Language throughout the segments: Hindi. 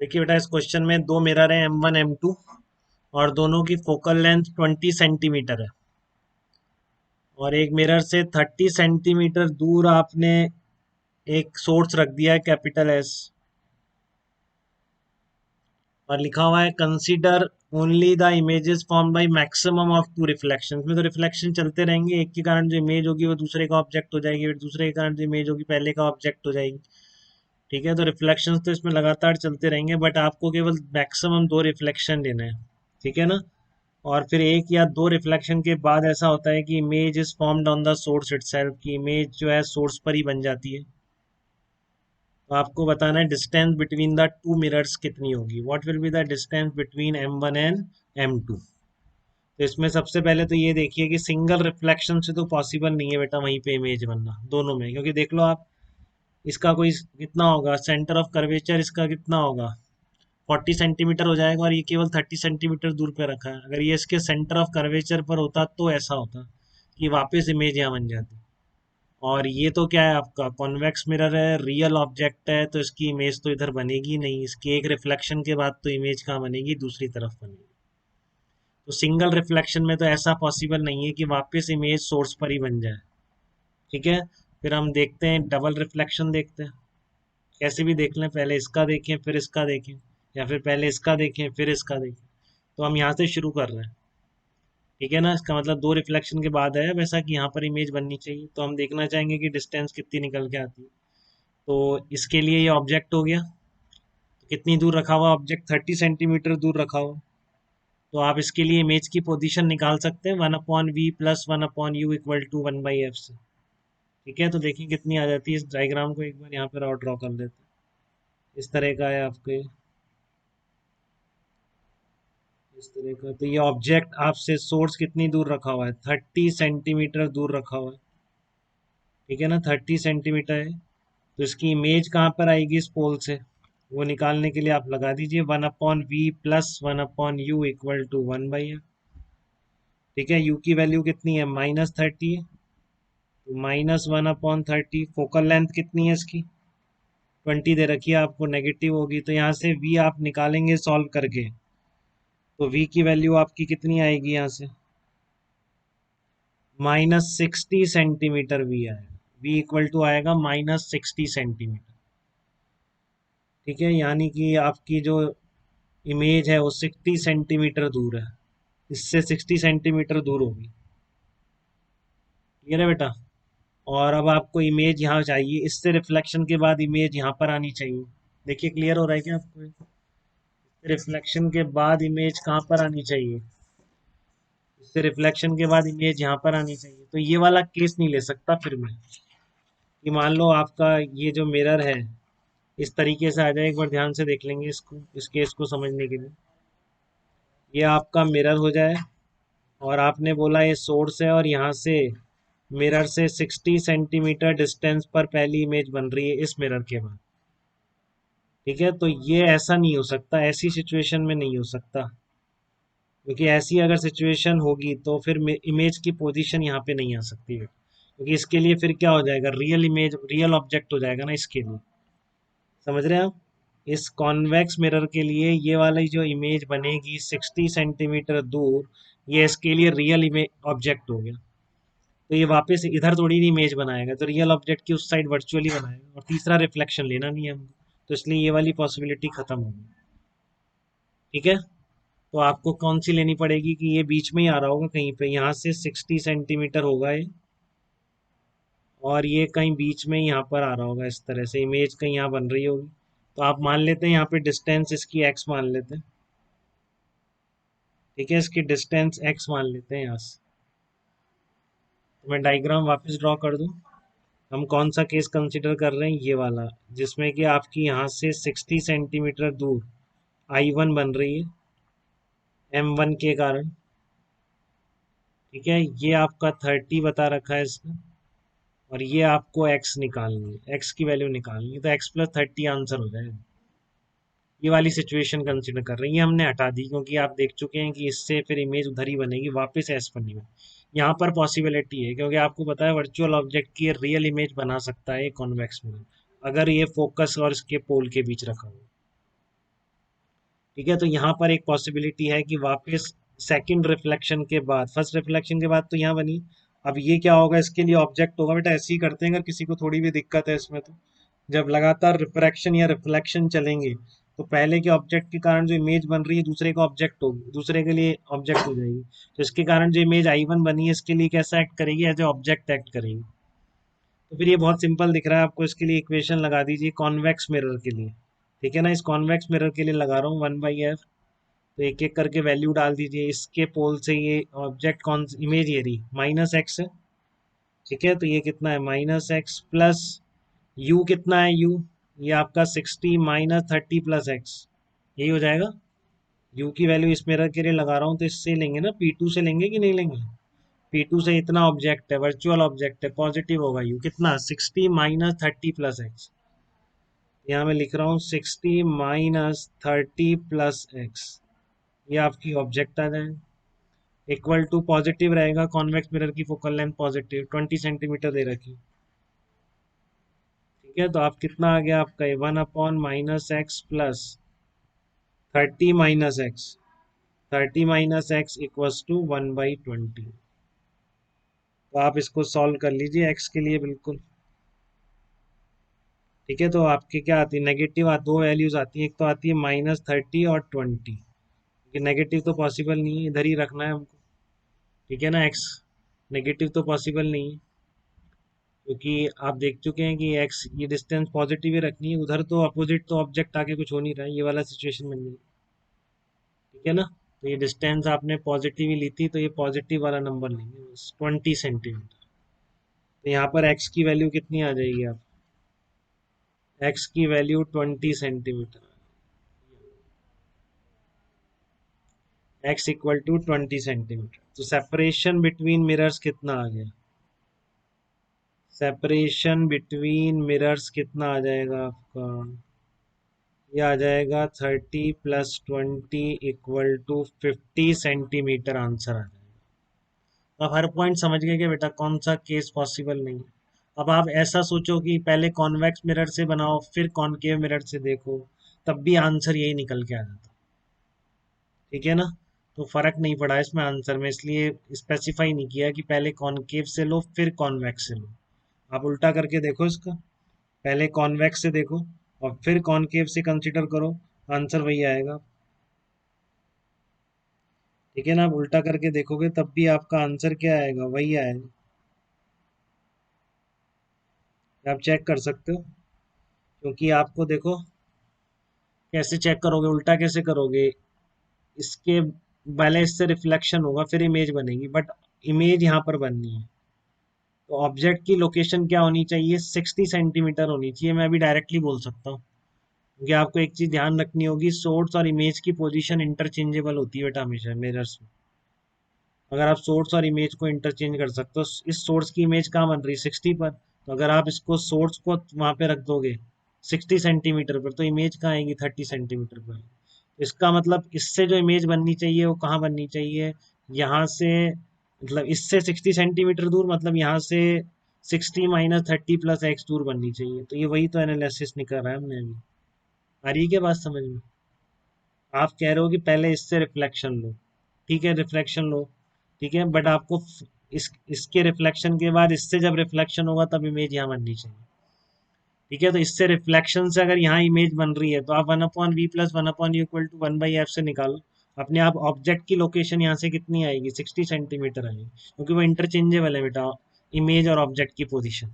देखिए बेटा, इस क्वेश्चन में दो मिरर है M1 M2 और दोनों की फोकल लेंथ 20 सेंटीमीटर है। और एक मिरर से 30 सेंटीमीटर दूर आपने एक सोर्स रख दिया है कैपिटल एस, और लिखा हुआ है consider only the images form by maximum of two reflection. में तो रिफ्लेक्शन चलते रहेंगे, एक के कारण जो इमेज होगी वो दूसरे का ऑब्जेक्ट हो जाएगी, फिर दूसरे के कारण जो इमेज होगी पहले का ऑब्जेक्ट हो जाएगी। ठीक है, तो रिफ्लेक्शन तो इसमें लगातार चलते रहेंगे, बट आपको केवल मैक्सिमम दो रिफ्लेक्शन लेना है। ठीक है ना। और फिर एक या दो रिफ्लेक्शन के बाद ऐसा होता है कि image is formed on the source itself, की इमेज जो है सोर्स पर ही बन जाती है। तो आपको बताना है distance between the two mirrors कितनी होगी। What will be the distance between M1 and M2। तो इसमें सबसे पहले तो ये देखिए कि सिंगल रिफ्लेक्शन से तो पॉसिबल नहीं है बेटा वहीं पे इमेज बनना दोनों में, क्योंकि देख लो आप, इसका कोई कितना होगा, सेंटर ऑफ कर्वेचर इसका कितना होगा, 40 सेंटीमीटर हो जाएगा, और ये केवल 30 सेंटीमीटर दूर पे रखा है। अगर ये इसके सेंटर ऑफ कर्वेचर पर होता तो ऐसा होता कि वापस इमेज यहाँ बन जाती। और ये तो क्या है, आपका कॉन्वेक्स मिरर है, रियल ऑब्जेक्ट है, तो इसकी इमेज तो इधर बनेगी नहीं। इसकी एक रिफ्लेक्शन के बाद तो इमेज कहाँ बनेगी, दूसरी तरफ बनेगी। तो सिंगल रिफ्लेक्शन में तो ऐसा पॉसिबल नहीं है कि वापस इमेज सोर्स पर ही बन जाए। ठीक है। फिर हम देखते हैं डबल रिफ्लेक्शन, देखते हैं कैसे भी देख लें, पहले इसका देखें फिर इसका देखें, या फिर पहले इसका देखें फिर इसका देखें। तो हम यहाँ से शुरू कर रहे हैं। ठीक है ना, इसका मतलब दो रिफ्लेक्शन के बाद है वैसा कि यहाँ पर इमेज बननी चाहिए। तो हम देखना चाहेंगे कि डिस्टेंस कितनी निकल के आती है। तो इसके लिए ये ऑब्जेक्ट हो गया, तो कितनी दूर रखा हुआ ऑब्जेक्ट, 30 सेंटीमीटर दूर रखा हुआ। तो आप इसके लिए इमेज की पोजीशन निकाल सकते हैं 1/v plus 1/u equal to 1/f से। ठीक है, तो देखिए कितनी आ जाती है। इस डायग्राम को एक बार यहाँ पर और ड्रॉ कर लेते हैं। इस तरह का है आपके, इस तरह का। तो ये ऑब्जेक्ट आपसे सोर्स कितनी दूर रखा हुआ है, 30 सेंटीमीटर दूर रखा हुआ है। ठीक है ना, 30 सेंटीमीटर है। तो इसकी इमेज कहाँ पर आएगी इस पोल से, वो निकालने के लिए आप लगा दीजिए 1/v plus 1/u equal to 1/f। ठीक है, u की वैल्यू कितनी है, -30 है, तो -1/30। फोकल लेंथ कितनी है इसकी, 20 दे रखी है आपको, नेगेटिव होगी, तो यहाँ से v आप निकालेंगे सॉल्व करके। तो v की वैल्यू आपकी कितनी आएगी यहाँ से, -60 सेंटीमीटर v आएगा। v इक्वल टू आएगा -60 सेंटीमीटर। ठीक है, यानी कि आपकी जो इमेज है वो 60 सेंटीमीटर दूर है, इससे 60 सेंटीमीटर दूर होगी। क्लियर है बेटा। और अब आपको इमेज यहाँ चाहिए, इससे रिफ्लेक्शन के बाद इमेज यहाँ पर आनी चाहिए। देखिए क्लियर हो रहा है क्या आपको, रिफ्लेक्शन के बाद इमेज कहाँ पर आनी चाहिए, इससे रिफ्लेक्शन के बाद इमेज यहाँ पर आनी चाहिए। तो ये वाला केस नहीं ले सकता फिर मैं, कि मान लो आपका ये जो मिरर है इस तरीके से आ जाए। एक बार ध्यान से देख लेंगे इसको, इस केस को समझने के लिए। ये आपका मिरर हो जाए, और आपने बोला ये सोर्स है, और यहाँ से मिरर से 60 सेंटीमीटर डिस्टेंस पर पहली इमेज बन रही है इस मिरर के बाद। ठीक है, तो ये ऐसा नहीं हो सकता, ऐसी सिचुएशन में नहीं हो सकता, क्योंकि ऐसी अगर सिचुएशन होगी तो फिर इमेज की पोजीशन यहाँ पे नहीं आ सकती है, क्योंकि इसके लिए फिर क्या हो जाएगा, रियल इमेज, रियल ऑब्जेक्ट हो जाएगा ना इसके लिए। समझ रहे हैं आप। इस कॉन्वेक्स मिरर के लिए ये वाली जो इमेज बनेगी 60 सेंटीमीटर दूर, ये इसके लिए रियल इमेज ऑब्जेक्ट हो गया। तो ये वापस इधर थोड़ी नहीं इमेज बनाएगा, तो रियल ऑब्जेक्ट की उस साइड वर्चुअली बनाएगा, और तीसरा रिफ्लेक्शन लेना नहीं है हमको, तो इसलिए ये वाली पॉसिबिलिटी खत्म होगी। ठीक है, तो आपको कौन सी लेनी पड़ेगी कि ये बीच में ही आ रहा होगा कहीं पे, यहाँ से 60 सेंटीमीटर होगा ये, और ये कहीं बीच में ही यहाँ पर आ रहा होगा, इस तरह से इमेज कहीं यहाँ बन रही होगी। तो आप मान लेते हैं यहाँ पे डिस्टेंस इसकी x मान लेते हैं। ठीक है, इसकी डिस्टेंस x मान लेते हैं यहाँ से। तो मैं डायग्राम वापस ड्रॉ कर दूं। हम कौन सा केस कंसिडर कर रहे हैं, ये वाला, जिसमें कि आपकी यहाँ से 60 सेंटीमीटर दूर I1 बन रही है M1 के कारण। ठीक है, ये आपका 30 बता रखा है इसने, और ये आपको x निकालनी है, x की वैल्यू निकालनी है, तो x प्लस 30 आंसर हो जाएगा। ये वाली सिचुएशन कंसिडर कर रहे हैं, ये हमने हटा दी, क्योंकि आप देख चुके हैं कि इससे फिर इमेज उधर ही बनेगी, वापस एस बनी हुई। यहाँ पर पॉसिबिलिटी है, क्योंकि आपको पता है वर्चुअल ऑब्जेक्ट की रियल इमेज बना सकता है कॉन्वेक्स मिरर, अगर ये फोकस और इसके पोल के बीच रखा हो। ठीक है, तो यहाँ पर एक पॉसिबिलिटी है कि वापस सेकंड रिफ्लेक्शन के बाद, फर्स्ट रिफ्लेक्शन के बाद तो यहाँ बनी, अब ये क्या होगा, इसके लिए ऑब्जेक्ट होगा। बेटा ऐसे ही करते हैं, अगर किसी को थोड़ी भी दिक्कत है इसमें तो। जब लगातार रिफ्रैक्शन या रिफ्लेक्शन चलेंगे तो पहले के ऑब्जेक्ट के कारण जो इमेज बन रही है दूसरे का ऑब्जेक्ट होगी, दूसरे के लिए ऑब्जेक्ट हो जाएगी। तो इसके कारण जो इमेज I1 बनी है इसके लिए कैसा एक्ट करेगी, एज ए ऑब्जेक्ट एक्ट करेगी। तो फिर ये बहुत सिंपल दिख रहा है आपको, इसके लिए इक्वेशन लगा दीजिए कॉन्वेक्स मिरर के लिए। ठीक है ना, इस कॉन्वेक्स मिरर के लिए लगा रहा हूँ 1/f। तो एक एक करके वैल्यू डाल दीजिए। इसके पोल से ये ऑब्जेक्ट कौन इमेज ये रही -x है। ठीक है, तो ये कितना है -x प्लस u कितना है u, ये आपका 60 -30 प्लस x, यही हो जाएगा। u की वैल्यू इस मिरर के लिए लगा रहा हूँ तो इससे लेंगे ना, P2 से लेंगे कि नहीं लेंगे। P2 से इतना ऑब्जेक्ट है, वर्चुअल ऑब्जेक्ट है, पॉजिटिव होगा u कितना 60 -30 प्लस x। यहाँ मैं लिख रहा हूँ 60 -30 प्लस x, ये आपकी ऑब्जेक्ट आ जाए। इक्वल टू पॉजिटिव रहेगा, कॉन्वेक्स मिरर की फोकल लेंथ पॉजिटिव 20 सेंटीमीटर दे रखी। ठीक है, तो आप कितना आ गया आपका, 1/-x plus 30 - x, 30 - x equals to 1/20। तो आप इसको सॉल्व कर लीजिए x के लिए बिल्कुल। ठीक है, तो आपके क्या आती है, नेगेटिव दो वैल्यूज आती है, एक तो आती है -30 और 20। ये नेगेटिव तो पॉसिबल नहीं है, इधर ही रखना है हमको। ठीक है ना, x नेगेटिव तो पॉसिबल नहीं है, क्योंकि आप देख चुके हैं कि एक्स ये डिस्टेंस पॉजिटिव ही रखनी है, उधर तो अपोजिट तो ऑब्जेक्ट आके कुछ हो नहीं रहा है, ये वाला सिचुएशन बन गई। ठीक है ना, तो ये डिस्टेंस आपने पॉजिटिव ही ली थी, तो ये पॉजिटिव वाला नंबर लेंगे बस 20 सेंटीमीटर। तो यहाँ पर एक्स की वैल्यू कितनी आ जाएगी, आप एक्स की value 20 centimetre, X equal to 20 centimetre. तो सेपरेशन बिटवीन मिरर्स कितना आ गया, सेपरेशन बिटवीन मिरर्स कितना आ जाएगा आपका, ये आ जाएगा 30 + 20 इक्वल टू 50 सेंटीमीटर, आंसर आ जाएगा। अब हर पॉइंट समझ गए कि बेटा कौन सा केस पॉसिबल नहीं है। अब आप ऐसा सोचो कि पहले कॉन्वेक्स मिरर से बनाओ फिर कॉनकेव मिरर से देखो, तब भी आंसर यही निकल के आ जाता। ठीक है ना, तो फर्क नहीं पड़ा इसमें आंसर में, इसलिए स्पेसिफाई नहीं किया कि पहले कॉनकेव से लो फिर कॉन्वेक्स से लो। आप उल्टा करके देखो इसका, पहले कॉन्वेक्स से देखो और फिर कॉनकेव से कंसिडर करो, आंसर वही आएगा। ठीक है ना, आप उल्टा करके देखोगे तब भी आपका आंसर क्या आएगा, वही आएगा। आप चेक कर सकते हो, क्योंकि आपको देखो कैसे चेक करोगे, उल्टा कैसे करोगे, इसके पहले इससे रिफ्लेक्शन होगा फिर इमेज बनेगी, बट इमेज यहाँ पर बननी है। तो ऑब्जेक्ट की लोकेशन क्या होनी चाहिए, 60 सेंटीमीटर होनी चाहिए। मैं अभी डायरेक्टली बोल सकता हूँ, क्योंकि आपको एक चीज ध्यान रखनी होगी, सोर्स और इमेज की पोजीशन इंटरचेंजेबल होती है बेटा हमेशा मिरर्स में। अगर आप सोर्स और इमेज को इंटरचेंज कर सकते हो, इस सोर्स की इमेज कहाँ बन रही है 60 पर, तो अगर आप इसको सोर्स को वहां पे रख दोगे 60 सेंटीमीटर पर, तो इमेज कहाँ आएगी 30 सेंटीमीटर पर। इसका मतलब इससे जो इमेज बननी चाहिए वो कहाँ बननी चाहिए, यहाँ से, मतलब इससे 60 सेंटीमीटर दूर, मतलब यहाँ से 60 - 30 + x दूर बननी चाहिए। तो ये वही तो एनालिसिस निकल रहा है हमने अभी। आ रही है क्या बात समझ में, आप कह रहे हो कि पहले इससे रिफ्लेक्शन लो, ठीक है रिफ्लेक्शन लो, ठीक है, बट आपको इसके रिफ्लेक्शन के बाद इससे जब रिफ्लेक्शन होगा तब इमेज यहाँ बननी चाहिए। ठीक है, तो इससे रिफ्लेक्शन से अगर यहाँ इमेज बन रही है तो आप 1/v + 1/u equal to 1/f से निकालो। अपने आप ऑब्जेक्ट की लोकेशन यहाँ से कितनी आएगी 60 सेंटीमीटर आएगी, क्योंकि वो इंटरचेंजेबल है बेटा, इमेज और ऑब्जेक्ट की पोजीशन।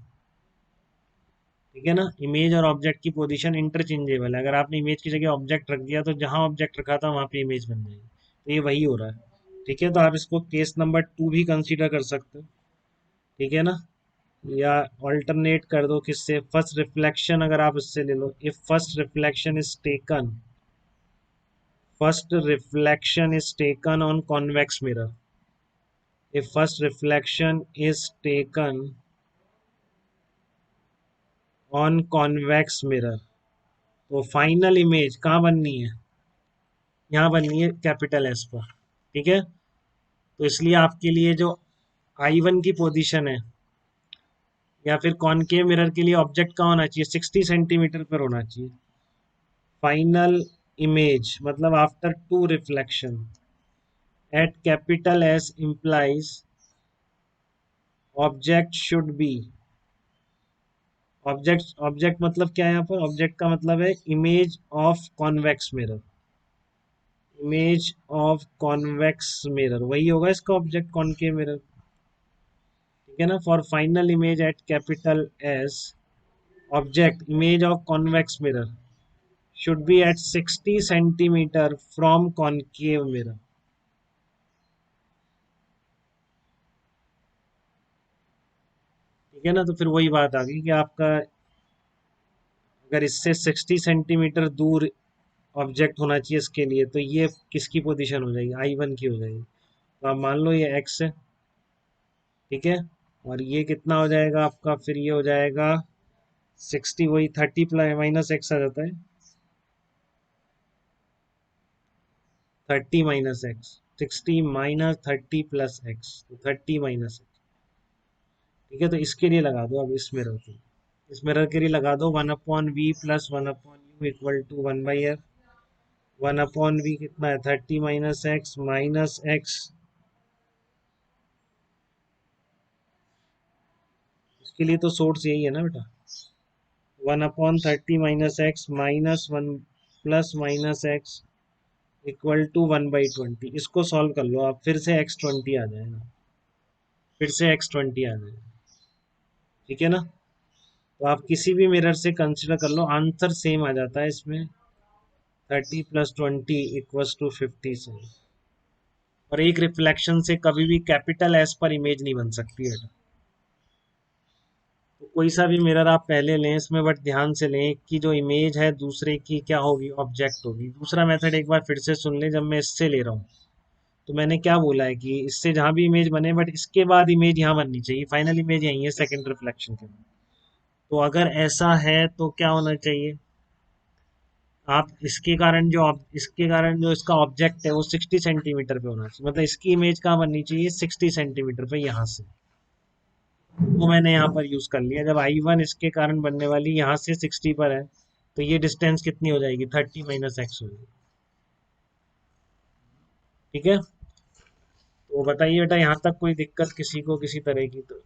ठीक है ना, इमेज और ऑब्जेक्ट की पोजीशन इंटरचेंजेबल है, अगर आपने इमेज की जगह ऑब्जेक्ट रख दिया तो जहां ऑब्जेक्ट रखा था वहां पे इमेज बन जाएगी। तो ये वही हो रहा है। ठीक है, तो आप इसको केस नंबर 2 भी कंसीडर कर सकते हो। ठीक है ना, या ऑल्टरनेट कर दो किससे, फर्स्ट रिफ्लेक्शन अगर आप इससे ले लो, if first reflection is taken, first reflection is taken on convex mirror, if first reflection is taken on convex mirror, तो फाइनल इमेज कहाँ बननी है, यहाँ बननी है कैपिटल एस पर। ठीक है, तो इसलिए आपके लिए जो I1 की पोजीशन है, या फिर कॉनकेव मिरर के लिए ऑब्जेक्ट कहाँ होना चाहिए 60 सेंटीमीटर पर होना चाहिए। फाइनल image मतलब after two reflection at capital S implies object should be object मतलब क्या है यहाँ पर ऑब्जेक्ट का मतलब है image of convex mirror image of convex mirror वही होगा इसका ऑब्जेक्ट कॉनकेव मिरर ठीक है ना for final image at capital S object image of convex mirror should be at 60 centimeter from concave mirror ठीक है ना तो फिर वही बात आ गई कि आपका अगर इससे 60 सेंटीमीटर दूर ऑब्जेक्ट होना चाहिए इसके लिए तो ये किसकी पोजीशन हो जाएगी I1 की हो जाएगी तो आप मान लो ये x है ठीक है और ये कितना हो जाएगा आपका फिर ये हो जाएगा 60 वही 30 प्लस माइनस एक्स आ जाता है 30 minus x 60 minus 30 plus x तो 30 माइनस एक्स ठीक है तो इसके लिए लगा दो अब इस मिरर के लिए लगा दो 1/v plus 1/u equal to 1/f 1/v कितना है 30 माइनस एक्स इसके लिए तो सोर्स यही है ना बेटा 1/30 -x -1 + इक्वल टू 1/20 इसको सॉल्व कर लो आप फिर से x20 आ जाएगा फिर से x20 आ जाएगा ठीक है ना तो आप किसी भी मिरर से कंसिडर कर लो आंसर सेम आ जाता है इसमें 30 + 20 = 50 से और एक रिफ्लेक्शन से कभी भी कैपिटल एस पर इमेज नहीं बन सकती है तो कोई सा भी मिरर आप पहले लें इसमें बट ध्यान से लें कि जो इमेज है दूसरे की क्या होगी ऑब्जेक्ट होगी दूसरा मेथड एक बार फिर से सुन लें जब मैं इससे ले रहा हूँ तो मैंने क्या बोला है कि इससे जहाँ भी इमेज बने बट इसके बाद इमेज यहाँ बननी चाहिए फाइनल इमेज यही है सेकंड रिफ्लेक्शन के बाद तो अगर ऐसा है तो क्या होना चाहिए आप इसके कारण जो इसका ऑब्जेक्ट है वो 60 सेंटीमीटर पे होना चाहिए मतलब इसकी इमेज कहाँ बननी चाहिए 60 सेंटीमीटर पे यहाँ से वो मैंने यहाँ पर यूज कर लिया जब I1 इसके कारण बनने वाली यहाँ से 60 पर है तो ये डिस्टेंस कितनी हो जाएगी 30 माइनस एक्स हो जाएगी ठीक है तो बताइए बेटा यहाँ तक कोई दिक्कत किसी को किसी तरह की तो